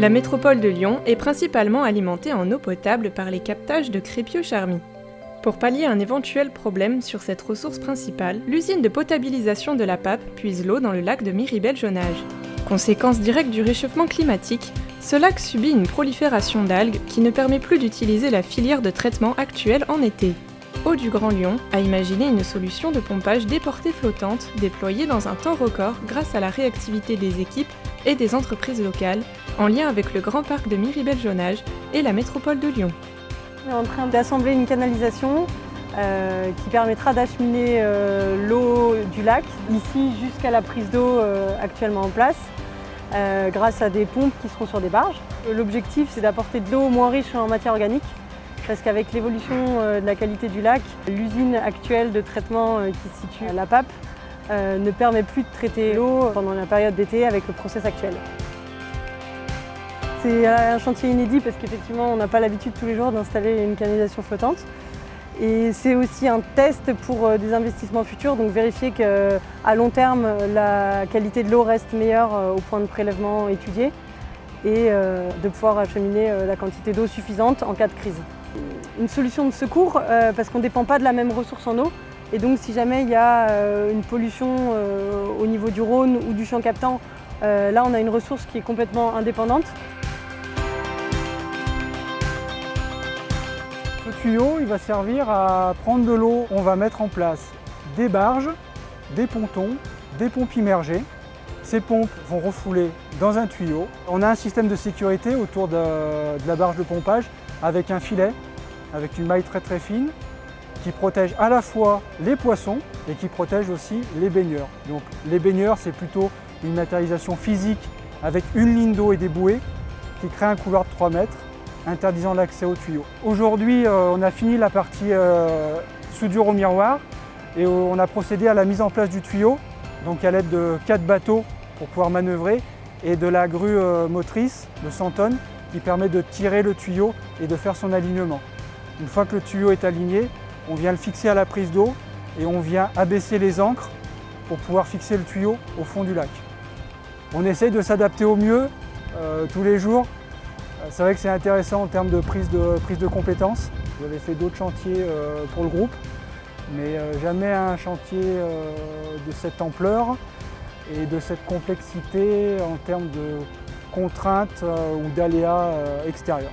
La métropole de Lyon est principalement alimentée en eau potable par les captages de Crépio-Charmy. Pour pallier un éventuel problème sur cette ressource principale, l'usine de potabilisation de la Pape puise l'eau dans le lac de Miribel-Jonage. Conséquence directe du réchauffement climatique, ce lac subit une prolifération d'algues qui ne permet plus d'utiliser la filière de traitement actuelle en été. Eau du Grand Lyon a imaginé une solution de pompage déportée flottante déployée dans un temps record grâce à la réactivité des équipes et des entreprises locales, en lien avec le Grand Parc de Miribel-Jonage et la métropole de Lyon. On est en train d'assembler une canalisation qui permettra d'acheminer l'eau du lac ici jusqu'à la prise d'eau actuellement en place grâce à des pompes qui seront sur des barges. L'objectif, c'est d'apporter de l'eau moins riche en matière organique parce qu'avec l'évolution de la qualité du lac, l'usine actuelle de traitement qui se situe à la Pape ne permet plus de traiter l'eau pendant la période d'été avec le process actuel. C'est un chantier inédit parce qu'effectivement on n'a pas l'habitude tous les jours d'installer une canalisation flottante. Et c'est aussi un test pour des investissements futurs, donc vérifier qu'à long terme la qualité de l'eau reste meilleure au point de prélèvement étudié et de pouvoir acheminer la quantité d'eau suffisante en cas de crise. Une solution de secours parce qu'on ne dépend pas de la même ressource en eau. Et donc si jamais il y a une pollution au niveau du Rhône ou du champ captant, là on a une ressource qui est complètement indépendante. Ce tuyau, il va servir à prendre de l'eau. On va mettre en place des barges, des pontons, des pompes immergées. Ces pompes vont refouler dans un tuyau. On a un système de sécurité autour de la barge de pompage avec un filet, avec une maille très fine, qui protège à la fois les poissons et qui protège aussi les baigneurs. Donc les baigneurs, c'est plutôt une matérialisation physique avec une ligne d'eau et des bouées qui crée un couloir de 3 mètres, interdisant l'accès au tuyau. Aujourd'hui, on a fini la partie soudure au miroir et on a procédé à la mise en place du tuyau, donc à l'aide de 4 bateaux pour pouvoir manœuvrer et de la grue motrice de 100 tonnes qui permet de tirer le tuyau et de faire son alignement. Une fois que le tuyau est aligné, on vient le fixer à la prise d'eau et on vient abaisser les ancres pour pouvoir fixer le tuyau au fond du lac. On essaye de s'adapter au mieux tous les jours. C'est vrai que c'est intéressant en termes de prise de compétences. J'avais fait d'autres chantiers pour le groupe, mais jamais un chantier de cette ampleur et de cette complexité en termes de contraintes ou d'aléas extérieurs.